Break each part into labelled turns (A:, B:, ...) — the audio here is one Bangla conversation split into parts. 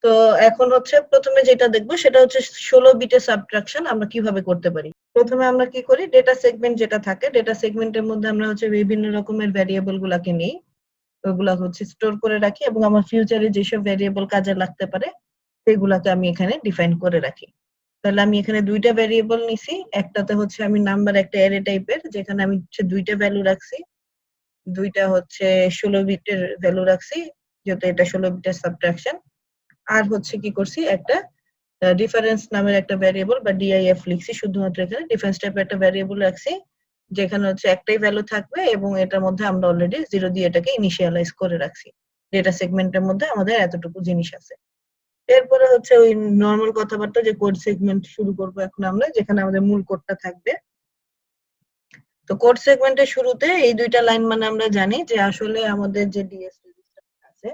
A: তো এখন হচ্ছে প্রথমে যেটা দেখবো সেটা হচ্ছে 16 বিটের সাবট্রাকশন আমরা কিভাবে করতে পারি। প্রথমে আমরা কি করি, ডেটা সেগমেন্ট যেটা থাকে, ডেটা সেগমেন্টের মধ্যে আমরা হচ্ছে বিভিন্ন রকমের ভ্যারিয়েবল গুলাকে নিই, ওগুলা হচ্ছে স্টোর করে রাখি এবং আমার ফিউচারে যেসব ভ্যারিয়েবল কাজে লাগতে পারে সেগুলাকে আমি এখানে ডিফাইন করে রাখি। তাহলে আমি এখানে দুইটা ভ্যারিয়েবল নিছি, একটাতে হচ্ছে আমি নাম্বার একটা অ্যারে টাইপের, যেখানে আমি হচ্ছে দুইটা ভ্যালু রাখছি, দুইটা হচ্ছে 16 বিটের ভ্যালু রাখছি, যেহেতু এটা 16 বিটের সাবট্রাকশন। আর হচ্ছে কি করছি, একটা ডিফারেন্স নামের একটা ভ্যারিয়েবল বা ডিআইএফ লিখছি, শুধুমাত্র এখানে ডিফারেন্স টাইপের একটা ভ্যারিয়েবল রাখছি, যেখানে হচ্ছে একটাই ভ্যালু থাকবে এবং এটার মধ্যে আমরা অলরেডি 0 দিয়ে এটাকে ইনিশিয়ালাইজ করে রাখছি। ডেটা সেগমেন্টের মধ্যে আমাদের এতটুকু জিনিস আছে। এরপরে হচ্ছে ওই নরমাল কথাবার্তা, যে কোড সেগমেন্ট শুরু করবো এখন আমরা, যেখানে আমাদের মূল কোডটা থাকবে। তো কোড সেগমেন্টের শুরুতে এই দুইটা লাইন মানে আমরা জানি যে আসলে আমাদের যে ডিএস রেজিস্টার আছে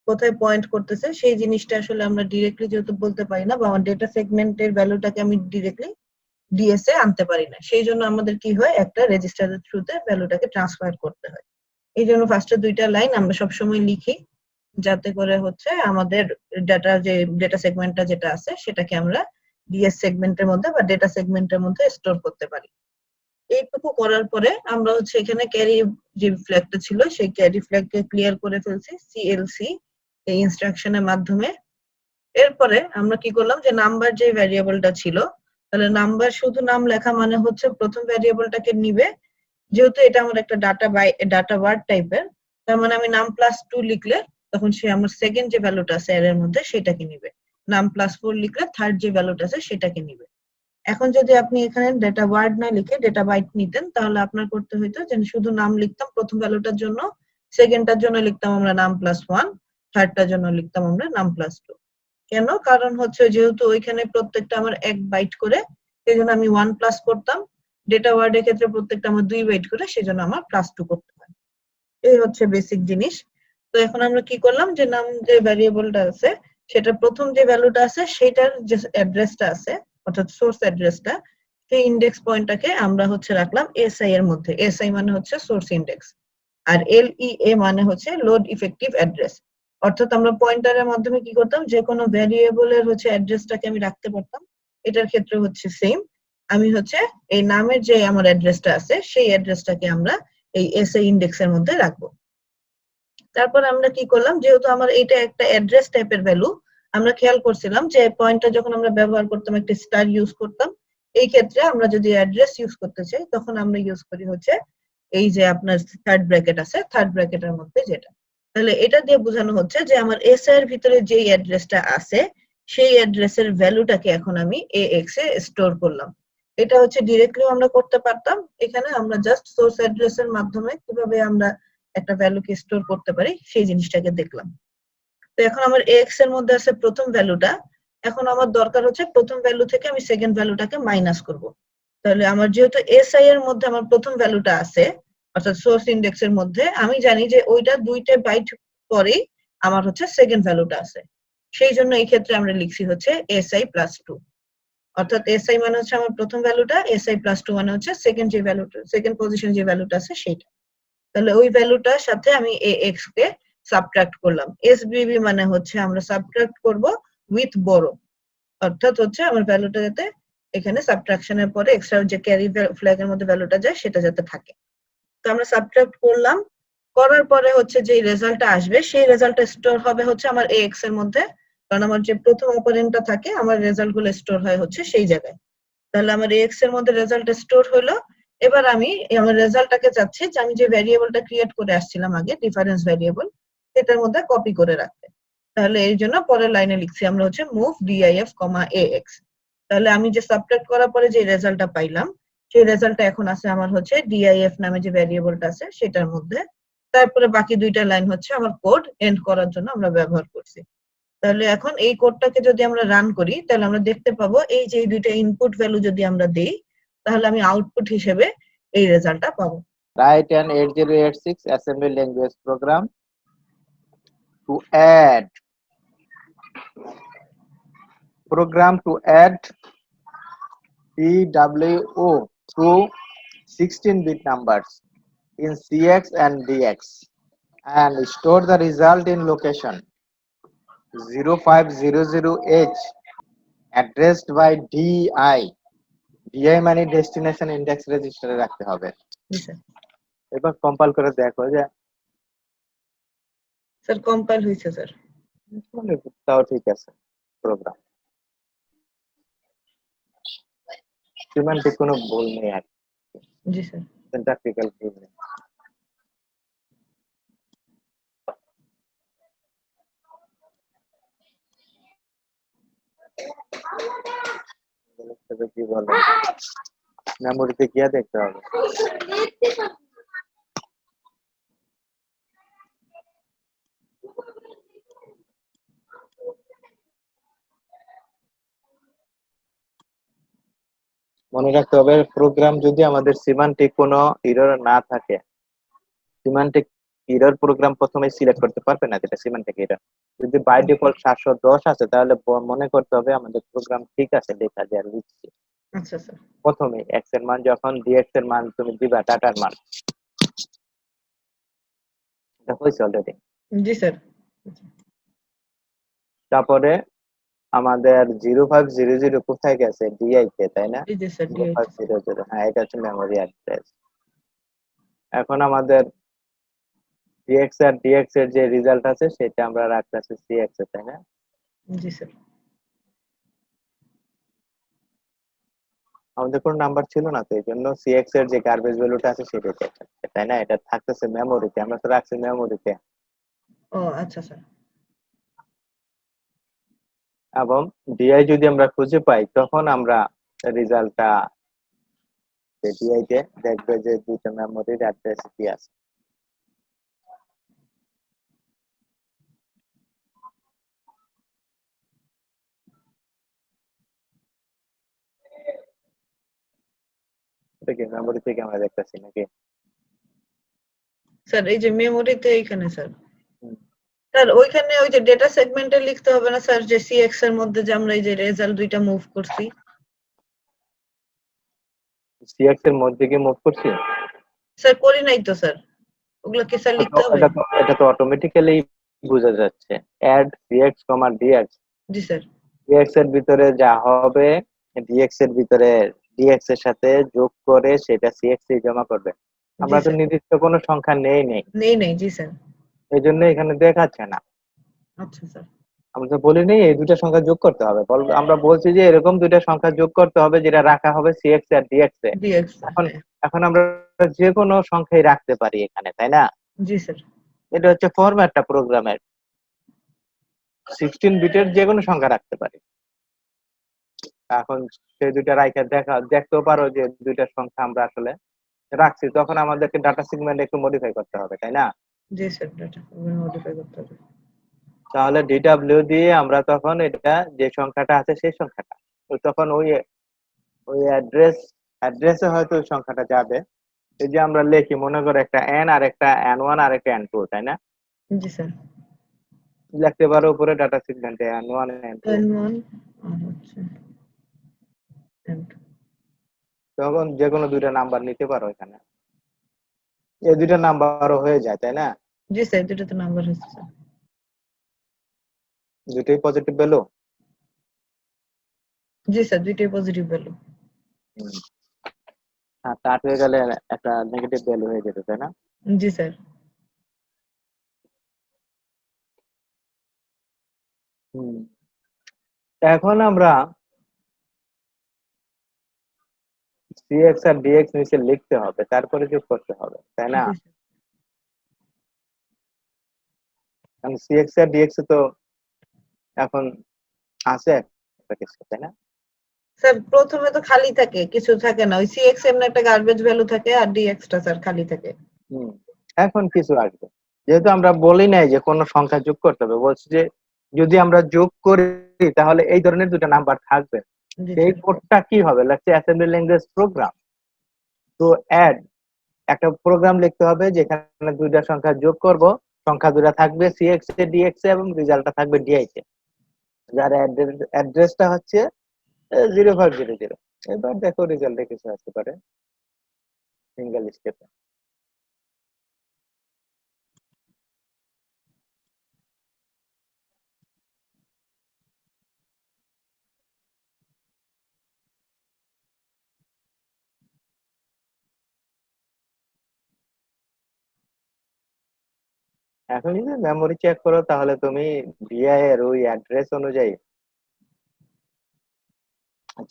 A: কোথায় পয়েন্ট করতেছে, সেই জিনিসটা আসলে আমরা ডিরেক্টলি যেহেতু বলতে পারি না, বা আমার ডেটা সেগমেন্টের ভ্যালুটাকে আমি ডিরেক্টলি ডিএস এ আনতে পারি না, সেই জন্য আমাদের কি হয়, একটা রেজিস্টারের থ্রুতে ভ্যালুটাকে ট্রান্সফার করতে হয়। এই জন্য ফার্স্টে দুইটা লাইন আমরা সবসময় লিখি, যাতে করে হচ্ছে আমাদের ডাটা যে ডেটা সেগমেন্টটা যেটা আছে সেটাকে আমরা ডিএস সেগমেন্টের মধ্যে বা ডেটা সেগমেন্টের মধ্যে স্টোর করতে পারি। এইটুকু করার পরে আমরা হচ্ছে এখানে ক্যারি যে ফ্ল্যাগটা ছিল সেই ক্যারি ফ্ল্যাগকে ক্লিয়ার করে ফেলছি সিএলসি এই ইনস্ট্রাকশনের মাধ্যমে। এরপরে আমরা কি করলাম, যে নাম্বার যে ভ্যারিয়েবলটা ছিল, তাহলে নাম্বার শুধু নাম লেখা মানে হচ্ছে প্রথম ভ্যারিয়েবলটাকে নিবে, যেহেতু এটা আমার একটা ডাটা ওয়ার্ড টাইপের, তার মানে আমি নাম +2 লিখলে তখন সে আমার সেকেন্ড যে ভ্যালুটা আছে এর মধ্যে সেটাকে নিবে, নাম +4 লিখলে থার্ড যে ভ্যালুটা আছে সেটাকে নিবে। এখন যদি আপনি এখানে ডেটা ওয়ার্ড না লিখে ডেটা বাইট নিতেন, তাহলে আপনার করতে হইতো যে শুধু নাম লিখতাম প্রথম ভ্যালুটার জন্য, সেকেন্ডটার জন্য লিখতাম আমরা নাম +1, থার্ডটার জন্য লিখতাম আমরা নাম +2। কেন? কারণ হচ্ছে যেহেতু ওইখানে প্রত্যেকটা আমার 1 বাইট করে, সেজন্য আমি 1 প্লাস করতাম। ডেটা ওয়ার্ডের ক্ষেত্রে প্রত্যেকটা আমার 2 বাইট করে, সেজন্য আমার +2 করতে হয়। এই হচ্ছে বেসিক জিনিস। তো এখন আমরা কি করলাম, যে নাম যে ভ্যারিয়েবলটা আছে সেটা প্রথম যে ভ্যালুটা আছে সেটার যে অ্যাড্রেসটা আছে, অর্থাৎ সোর্স অ্যাড্রেসটা, সেই ইন্ডেক্স পয়েন্টটাকে আমরা হচ্ছে রাখলাম এসআই এর মধ্যে। এসআই মানে হচ্ছে সোর্স ইন্ডেক্স, আর এলইএ মানে হচ্ছে লোড ইফেক্টিভ অ্যাড্রেস। অর্থাৎ আমরা পয়েন্টারের মাধ্যমে কি করতাম, যে কোনো ভ্যারিয়েবলের হচ্ছে অ্যাড্রেসটাকে আমি রাখতে পারতাম। এটার ক্ষেত্রে হচ্ছে সেম, আমি হচ্ছে এই নামের যে আমার অ্যাড্রেসটা আছে সেই অ্যাড্রেসটাকে আমরা এই এসআই ইন্ডেক্সের মধ্যে রাখবো। তারপর আমরা কি করলাম, যেহেতু আমার এটা একটা অ্যাড্রেস টাইপের ভ্যালু, আমরা খেয়াল করছিলাম যে পয়েন্টটা যখন আমরা ব্যবহার করতাম একটা স্টার ইউজ করতাম। এই ক্ষেত্রে আমরা যদি অ্যাড্রেস ইউজ করতে চাই তখন আমরা ইউজ করি হচ্ছে এই যে আপনার থার্ড ব্র্যাকেট আছে, থার্ড ব্র্যাকেটের মধ্যে যেটা। তাহলে এটা দিয়ে বোঝানো হচ্ছে যে আমার এসআই এর ভিতরে যেই অ্যাড্রেসটা আছে সেই অ্যাড্রেসের ভ্যালুটাকে এখন আমি এএক্স এ স্টোর করলাম। এটা হচ্ছে ডিরেক্টলি আমরা করতে পারতাম, এখানে আমরা জাস্ট সোর্স অ্যাড্রেসের মাধ্যমে কিভাবে আমরা একটা ভ্যালুকে স্টোর করতে পারি সেই জিনিসটাকে দেখলাম। তো এখন আমার এক্স এর মধ্যে আছে প্রথম ভ্যালুটা, এখন আমার দরকার হচ্ছে প্রথম ভ্যালু থেকে আমি সেকেন্ড ভ্যালুটাকে মাইনাস করব। তাহলে আমার যেহেতু এসআই এর মধ্যে আমার প্রথম ভ্যালুটা আছে, অর্থাৎ সোর্স ইন্ডেক্স এর মধ্যে, আমি জানি যে ওইটা দুইটা বাইট পরেই আমার হচ্ছে সেকেন্ড ভ্যালুটা আছে, সেই জন্য এই ক্ষেত্রে আমরা লিখছি হচ্ছে SI+2। অর্থাৎ SI মানে হচ্ছে আমার প্রথম ভ্যালুটা, SI+2 মানে হচ্ছে সেকেন্ড যে ভ্যালুটা, সেকেন্ড পজিশন যে ভ্যালুটা আছে সেটা। তাহলে ওই ভ্যালুটার সাথে আমি AX কে সাবট্রাক্ট করলাম। SBB মানে হচ্ছে আমরা সাবট্রাক্ট করব উইথ বড়, অর্থাৎ হচ্ছে আমার ভ্যালুটা যাতে এখানে সাবট্রাকশনের পরে এক্সট্রা যে ক্যারি ফ্ল্যাগের মধ্যে ভ্যালুটা যায় সেটা যাতে থাকে। তো আমরা সাবট্রাক্ট করলাম, করার পরে হচ্ছে যে রেজাল্টটা আসবে সেই রেজাল্টটা স্টোর হবে হচ্ছে আমার AX এর মধ্যে, কারণ আমার যে প্রথম অপারেন্ডটা থাকে আমার রেজাল্ট গুলো স্টোর হয় হচ্ছে সেই জায়গায়। তাহলে আমার AX এর মধ্যে রেজাল্ট স্টোর হলো। এবার আমি আমার রেজাল্টটাকে চাচ্ছি যে আমি যে ভ্যারিয়েবলটা ক্রিয়েট করে আসছিলাম আগে, ডিফারেন্স ভ্যারিয়েবল, সেটার মধ্যে কপি করে রাখতে। তাহলে এই জন্য পরের লাইনে লিখছি আমরা হচ্ছে মুভ ডিআইএফ, AX। তাহলে আমি যে সাবট্রাক্ট করার পরে যে রেজাল্টটা পাইলাম সেই রেজাল্টটা এখন আছে আমার হচ্ছে ডিআইএফ নামে যে ভ্যারিয়েবলটা আছে সেটার মধ্যে। তারপরে বাকি দুইটা লাইন হচ্ছে আমার কোড এন্ড করার জন্য আমরা ব্যবহার করছি। তাহলে এখন এই কোডটাকে যদি আমরা রান করি তাহলে আমরা দেখতে পাবো এই যে দুইটা ইনপুট ভ্যালু যদি আমরা দেই তাহলে আমি আউটপুট হিসেবে এই রেজাল্টটা পাবো।
B: Write an 8086 assembly language program to add PWO through 16-bit numbers in CX and DX and store the result in location 0500H addressed by DI মানে ডেস্টিনেশন ইন্ডেক্স রেজিস্টারে রাখতে হবে।
A: জি স্যার।
B: এবার কম্পাইল করে দেখো যে
A: স্যার কম্পাইল হয়েছে স্যার।
B: তাও ঠিক আছে প্রোগ্রাম, সিমান্টিক কোনো ভুল নেই আর
A: জি স্যার।
B: সিনট্যাকটিক্যাল ভুল নেই। কি বলে মেমোরিতে গিয়ে দেখতে হবে। মনে রাখতে হবে প্রোগ্রাম যদি আমাদের সিমান্টিক কোনো এরর না থাকে, সিমান্টিক এরর প্রোগ্রাম প্রথমে সিলেক্ট করতে পারবে না যেটা সিমান্টিক এরর। যদি বাই ডিফল্ট 710 আছে তাহলে মনে করতে হবে আমাদের প্রোগ্রাম ঠিক আছে, লেখা দেওয়ার লিখছি।
A: আচ্ছা স্যার।
B: প্রথমে এক্স এর মান যখন ডিএক্স এর মান তুমি দিবা ডাটার মান, এটা হয়েছে অলরেডি।
A: জি স্যার।
B: তারপরে আমাদের 0500 কোথায় গেছে, ডিআই তে, তাই না?
A: জি জি স্যার।
B: 0500, হ্যাঁ এটা হচ্ছে মেমোরি অ্যাড্রেস। এখন আমাদের ডিএক্স আর ডিএক্স এর যে রেজাল্ট আছে সেটা আমরা রাখতেছি সিএক্স এ, তাই না?
A: জি স্যার।
B: আমাদের কোনো নাম্বার ছিল না, তো এই জন্য সিএক্স এর যে গার্বেজ ভ্যালুটা আছে সেটা দেখাচ্ছে, তাই না? এটা থাকতেছে মেমোরিতে, আমরা তো রাখছি মেমোরিতে।
A: ও আচ্ছা স্যার।
B: এবং ডিআই যদি আমরা খুঁজে পাই তখন আমরা রেজাল্টটা ডিআই তে দেখবে যে দুটো মেমোরির অ্যাড্রেস কি আছে। এটা কি মেমোরি থেকে আমরা দেখতেছি নাকি?
A: স্যার এই যে মেমোরিতে এইখানে স্যার।
B: হুম।
A: স্যার ওইখানে ওই যে ডেটা সেগমেন্টে লিখতে হবে না স্যার যে সিএক্স এর মধ্যে যে আমরা এই যে রেজাল্ট দুইটা মুভ করছি?
B: সিএক্স এর মধ্যে কি মুভ করছি?
A: স্যার করি নাই তো স্যার, ওগুলো কি স্যার লিখতে হবে?
B: এটা তো অটোমেটিক্যালি বোঝা যাচ্ছে, অ্যাড সিএক্স কমা ডিএক্স।
A: জি স্যার।
B: ডিএক্স এর ভিতরে যা হবে ডিএক্স এর ভিতরে ডিএক্স এর সাথে যোগ করে সেটা সিএক্স এ জমা করবে।
A: জি
B: আমরা তো
A: স্যার।
B: নির্দিষ্ট কোনো সংখ্যা নেই,
A: নেই জি স্যার।
B: এই জন্য এখানে দেখাচ্ছে না।
A: আচ্ছা স্যার।
B: আমরা তো বলিনি এই দুইটা সংখ্যা যোগ করতে হবে, আমরা বলছি যে এরকম দুইটা সংখ্যা যোগ করতে হবে যেটা রাখা হবে সিএক্স আর ডিএক্স এ।
A: ডিএক্স
B: এখন
A: হ্যাঁ।
B: এখন আমরা যে কোনো সংখ্যাই রাখতে পারি এখানে, তাই না?
A: জি স্যার।
B: এটা হচ্ছে ফরম্যাটটা প্রোগ্রামের, 16 বিটের যে কোনো সংখ্যা রাখতে পারি। এখন সেই দুইটা রাইখা দেখতেও পারো যে দুইটা সংখ্যা আমরা আসলে রাখছি, তখন আমাদেরকে ডাটা সেগমেন্ট একটু মডিফাই করতে হবে, তাই না?
A: জি স্যার, ডাটা মডিফাই করতে হবে।
B: তাহলে ডিডব্লিউ দিয়ে আমরা তখন এটা যে সংখ্যাটা আছে সেই সংখ্যাটা, তো তখন ওই ওই অ্যাড্রেসে হয়তো ওই সংখ্যাটা যাবে। এই যে আমরা লিখি মনে করো একটা এন আর একটা এন ওয়ান আর একটা এন টু, তাই না?
A: জি স্যার।
B: লিখতে পারো উপরে ডাটা সেগমেন্টে N one N two,
A: N1 আর হচ্ছে N2।
B: তখন যে কোনো দুইটা নাম্বার নিতে পারো এখানে, এই দুইটা নাম্বারও হয়ে যায়, তাই না?
A: জি স্যার, দুটো তো নাম্বার হচ্ছে স্যার।
B: দুটোই পজিটিভ ভ্যালু।
A: জি স্যার, দুইটাই পজিটিভ ভ্যালু।
B: আর তার হয়ে গেলে একটা নেগেটিভ ভ্যালু হয়ে যেত, তাই না?
A: জি স্যার।
B: হুম। এখন আমরা সিএক্স আর ডিএক্স নিচে লিখতে হবে, তারপরে যোগ করতে হবে, তাই না?
A: জি স্যার।
B: কারণ সিএক্স আর ডিএক্স তো এখন আছে একটা কিছু, তাই না?
A: স্যার প্রথমে তো খালি থাকে, কিছু থাকে না, ওই সিএক্স এমনি একটা গার্বেজ ভ্যালু থাকে আর ডিএক্সটা স্যার খালি থাকে।
B: হুম। এখন কিছু আসবে, যেহেতু আমরা বলি নাই যে কোনো সংখ্যা যোগ করতে হবে, বলছি যে যদি আমরা যোগ করি তাহলে এই ধরনের দুটো নাম্বার থাকবে।
A: জি
B: এই
A: স্যার।
B: কোডটা কি হবে, লাগছে অ্যাসেম্বলি ল্যাঙ্গুয়েজ প্রোগ্রাম। তো অ্যাড একটা প্রোগ্রাম লিখতে হবে যেখানে দুইটা সংখ্যা যোগ করব, সংখ্যা দুটা থাকবে সিএক্স এ ডিএক্স এ এবং রেজাল্টটা থাকবে ডিআই তে, যার অ্যাড্রেসটা হচ্ছে 0500। এবার দেখো রেজাল্টে কিছু আসতে পারে সিঙ্গেল স্টেপে। এখন যদি মেমোরি চেক করো তাহলে তুমি ডিআই এর ওই অ্যাড্রেস অনুযায়ী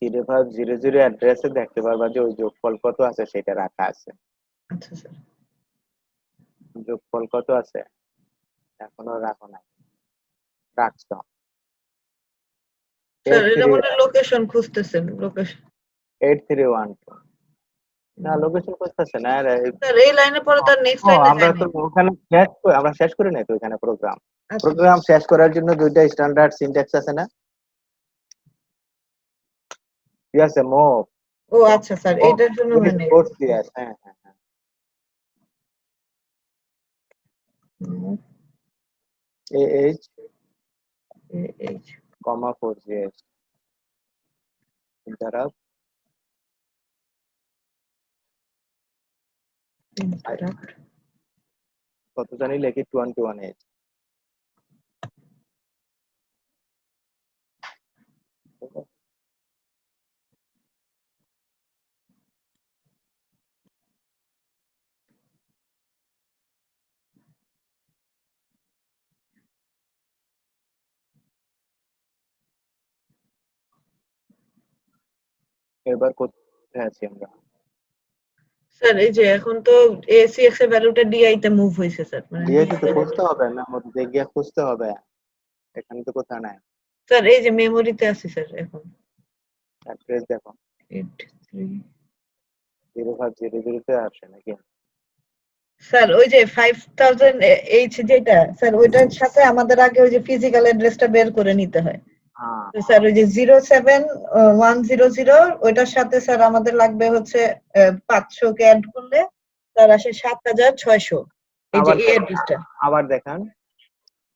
B: 0500 অ্যাড্রেসে দেখতে পারবা যে ওই যোগফল কত আছে সেটা রাখা আছে।
A: আচ্ছা স্যার।
B: যোগফল কত আছে এখনো রাখো নাই, রাখছো
A: স্যার এটা মনে লোকেশন খুঁজতেছেন, লোকেশন
B: 8312 না লোকেশন খুঁজতেছে না
A: স্যার এই লাইনে পরে তার নেক্সট
B: ও
A: লাইনে
B: আমরা
A: যায়নি।
B: তো ওখানে আমরা শেষ করে নাই তো ওখানে প্রোগ্রাম
A: আচ্ছা
B: প্রোগ্রাম শেষ করার জন্য দুইটা স্ট্যান্ডার্ড সিনট্যাক্স আছে না, ঠিক আছে মুভ
A: ও আচ্ছা স্যার এইটার জন্য হয় নাই।
B: কোর্স দিয়ে হ্যাঁ হ্যাঁ হ্যাঁ AH
A: এইচ
B: কমা 4GH ইন্টারাপ্ট
A: ইন্টারাপ্ট।
B: কত জানি লেখি 21H এবার কোথায় আছি আমরা?
A: স্যার এই যে এখন তো এসিএক্স এর ভ্যালুটা ডিআই তে মুভ হইছে স্যার, মানে
B: ডিআইতে তো খুঁজতে হবে না, মধ্যে গিয়ে খুঁজতে হবে, এখানে তো কোথাও নাই।
A: স্যার এই যে মেমোরিতে আছে স্যার এখন
B: অ্যাড্রেস দেখো
A: 83।
B: 0500 তে আসে নাকি?
A: স্যার ওই যে 5000H যেটা স্যার ওইটার সাথে আমাদের আগে ওই যে ফিজিক্যাল অ্যাড্রেসটা বের করে নিতে হয়।
B: হ্যাঁ
A: তো স্যার ওই যে 07100 ওইটার সাথে স্যার আমাদের লাগবে হচ্ছে 500 কে অ্যাড করলে স্যার আসে 7600। এই যে
B: আবার
A: এই অ্যাড্রেসটা
B: আবার দেখান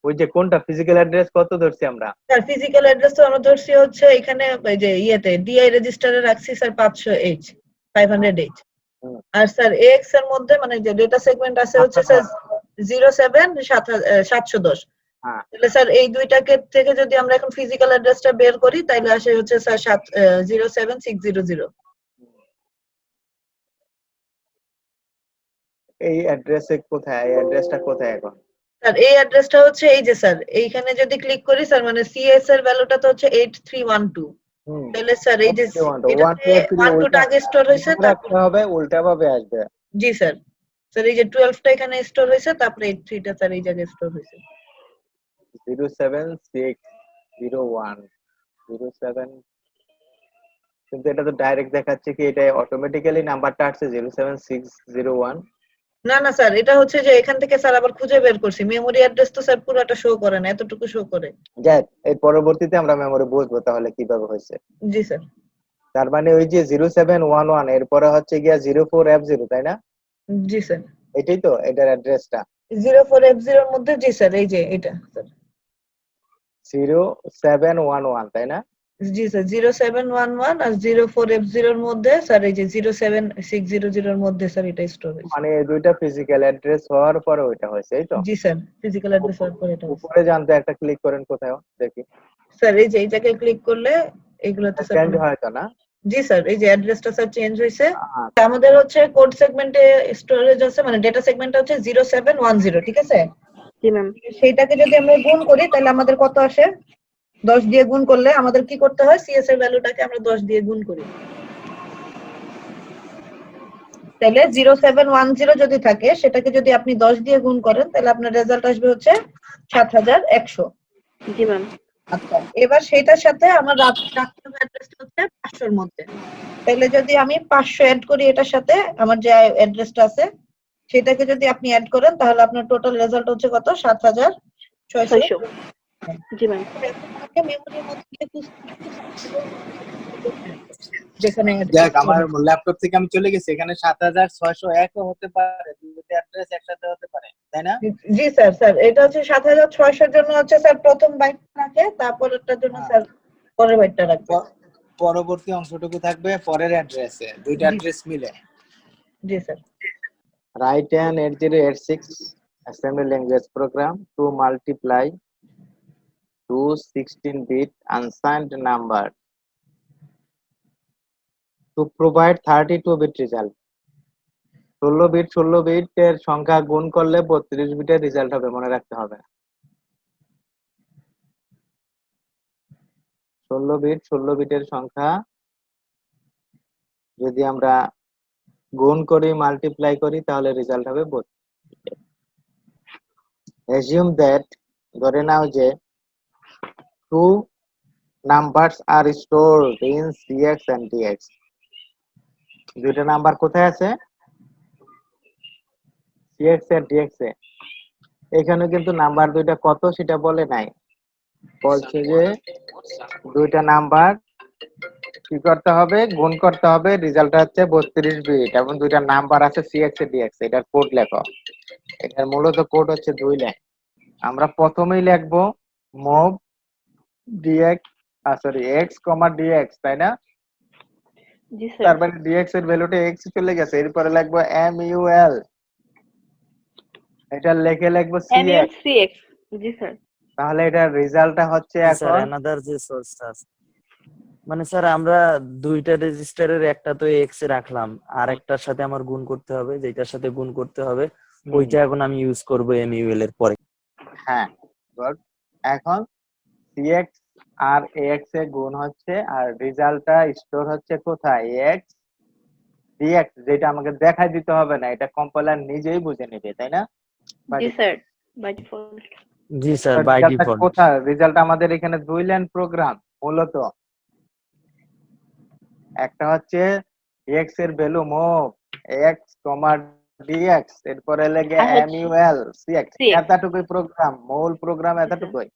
B: ওই যে কোনটা ফিজিক্যাল অ্যাড্রেস কত ধরছি আমরা?
A: স্যার ফিজিক্যাল অ্যাড্রেস তো আমরা ধরছি হচ্ছে এখানে ওই যে ইয়েতে ডিআই রেজিস্টারে রাখছি স্যার 500H 500H।
B: হুম,
A: আর স্যার এক্স এর মধ্যে মানে যে ডেটা সেগমেন্ট আছে হচ্ছে স্যার 07 710।
B: হ্যাঁ
A: তাহলে স্যার এই দুইটাকে থেকে যদি আমরা এখন ফিজিক্যাল অ্যাড্রেসটা বের করি তাহলে আসে হচ্ছে স্যার 07600।
B: এই অ্যাড্রেসে কোথায়, এই অ্যাড্রেসটা কোথায় এখন?
A: স্যার এই অ্যাড্রেসটা হচ্ছে এই যে স্যার এইখানে যদি ক্লিক করি স্যার মানে সিএস এর ভ্যালুটা তো হচ্ছে 8312।
B: হুম
A: তাহলে স্যার এই যে
B: 1
A: এটাতে
B: 2 3
A: 1 2 টা
B: উল্টা
A: আগে স্টোর হয়েছে, তারপর
B: রাখতে হবে, উল্টা ভাবে আসবে।
A: জি স্যার। স্যার এই যে 12 টা এখানে স্টোর হয়েছে, তারপরে 83 টা স্যার এই জায়গায় স্টোর হয়েছে।
B: 07601 কিন্তু এটা তো ডাইরেক্ট দেখাচ্ছে কি এটা অটোমেটিক্যালি নাম্বারটা আসছে 07601।
A: না না স্যার এটা হচ্ছে যে এখান থেকে স্যার আবার খুঁজে বের করছি, মেমোরি অ্যাড্রেস তো স্যার পুরোটা শো করে না, এতটুকু শো করে।
B: যাই এর পরবর্তীতে আমরা মেমোরি বুঝবো তাহলে কিভাবে হয়েছে।
A: জি স্যার।
B: তার মানে ওই যে 0711 এরপরে হচ্ছে গিয়া 04F0 তাই না?
A: জি স্যার।
B: এটাই তো এটার অ্যাড্রেসটা
A: 04F0 এর মধ্যে জি স্যার এই যে এটা স্যার।
B: 0711 তাই না?
A: জি স্যার 0711 আর 04F0 এর মধ্যে স্যার এই যে 07600 এর মধ্যে স্যার এটা স্টোর হয়েছে।
B: মানে এই দুইটা ফিজিক্যাল অ্যাড্রেস হওয়ার পরে ওইটা হয়েছে এই তো।
A: জি স্যার ফিজিক্যাল অ্যাড্রেস হওয়ার পরে এটা হয়েছে।
B: উপরে জানতে একটা ক্লিক করেন কোথাও দেখি
A: স্যার এই যে এই জায়গায় ক্লিক করলে এগুলোতে স্যার
B: চেঞ্জ হয় তো না?
A: জি স্যার এই যে অ্যাড্রেসটা স্যার চেঞ্জ হয়েছে।
B: আচ্ছা,
A: আমাদের হচ্ছে কোড সেগমেন্টে স্টোরেজ আছে মানে ডেটা সেগমেন্টটা হচ্ছে 0710, ঠিক আছে?
C: জি ম্যাম।
A: সেইটাকে যদি আমরা গুণ করি তাহলে আমাদের কত আসে? 10 দিয়ে গুণ করলে আমাদের কি করতে হয়, সিএস এর ভ্যালুটাকে আমরা 10 দিয়ে গুণ করি। তাহলে 0710 যদি থাকে সেটাকে যদি আপনি 10 দিয়ে গুণ করেন তাহলে আপনার রেজাল্ট আসবে হচ্ছে 7100।
C: জি ম্যাম।
A: আচ্ছা এবার সেটার সাথে আমার রাখতে হবে অ্যাড্রেসটা হচ্ছে 500 এর মধ্যে। তাহলে যদি আমি 500 অ্যাড করি এটার সাথে আমার যে অ্যাড্রেসটা আছে সেটাকে যদি আপনি অ্যাড করেন তাহলে আপনার টোটাল রেজাল্ট হচ্ছে কত? 7600।
C: 600। জি ম্যাম।
A: এখন আমাকে মেমোরির মধ্যে গিয়ে যেখানে
B: দেখ আমার ল্যাপটপ থেকে আমি চলে গেছি, এখানে 7601 ও হতে পারে, দুটো অ্যাড্রেস একসাথে হতে পারে তাই না?
A: জি স্যার। স্যার এটা হচ্ছে 7600 এর জন্য হচ্ছে স্যার প্রথম বাইট রাখে, তারপরেরটার জন্য স্যার পরের বাইটটা রাখবে।
B: পরবর্তী অংশটুকু থাকবে পরের অ্যাড্রেসে, দুইটা অ্যাড্রেস মিলে।
A: জি sir.
B: Write an 8086 assembly language program to multiply two 16-bit unsigned numbers to provide 32-bit result. ষোলো বিটের সংখ্যা গুণ করলে 32 বিটের রেজাল্ট হবে, মনে রাখতে হবে। 16 বিটের সংখ্যা যদি আমরা গুণ করি, মাল্টিপ্লাই করি, তাহলে রেজাল্ট হবে 32। অ্যাজিউম দ্যাট, ধরে নাও যে two numbers are stored in CX and DX. দুইটা নাম্বার কোথায় আছে? সিএক্স এর ডিএক্স এ। এখানে কিন্তু নাম্বার দুইটা কত সেটা বলে নাই, বলছে যে দুইটা নাম্বার কি করতে হবে, গুণ করতে হবে, রেজাল্ট হচ্ছে 32 বিট, এবং দুইটা নাম্বার আছে সিএক্স এর ডিএক্স। এটার কোড লেখো। এটার মূলত কোড হচ্ছে 2 লাইন। আমরা প্রথমেই লিখবো মুভ ডিএক্স এক্স কমা ডিএক্স, তাই না?
C: জি স্যার।
B: তার মানে ডিএক্স এর ভ্যালুটা এক্স চলে গেছে, এরপরে লিখবো এমইউএল, এটা লিখবো সিএক্স।
C: MUCX, জি স্যার।
B: তাহলে এটার রেজাল্টটা হচ্ছে
D: স্যার
B: এখন
D: অ্যানাদার যে সোর্সটা আছে, মানে স্যার আমরা দুইটা রেজিস্টারের একটা তো এক্স এ রাখলাম, আর একটার সাথে আমার গুণ করতে হবে, যেটার সাথে গুণ করতে হবে ওইটা এখন আমি ইউজ করব এমইউএল এর পরে।
B: হ্যাঁ, গুড। এখন সিএক্স আর এক্স এর গুণ হচ্ছে, আর রেজাল্টটা স্টোর হচ্ছে কোথায়? এক্স ডিএক্স, যেটা আমাকে দেখাই দিতে হবে না, এটা কম্পাইলার নিজেই বুঝে নেবে, তাই না?
C: জি স্যার, বাই ডিফল্ট।
D: জি স্যার, বাই
B: রেজাল্টটা
D: ডিফল্ট।
B: কোথায়? রেজাল্ট আমাদের এখানে 2 লাইন প্রোগ্রাম মূলত। একটা হচ্ছে এক্স এর ভ্যালু মুভ এক্স কমা ডিএক্স, এরপরে লাগে
C: আর হচ্ছে
B: এমইউএল সিএক্স,
C: CX,
B: এতটুকুই প্রোগ্রাম, মূল প্রোগ্রাম এতটুকুই।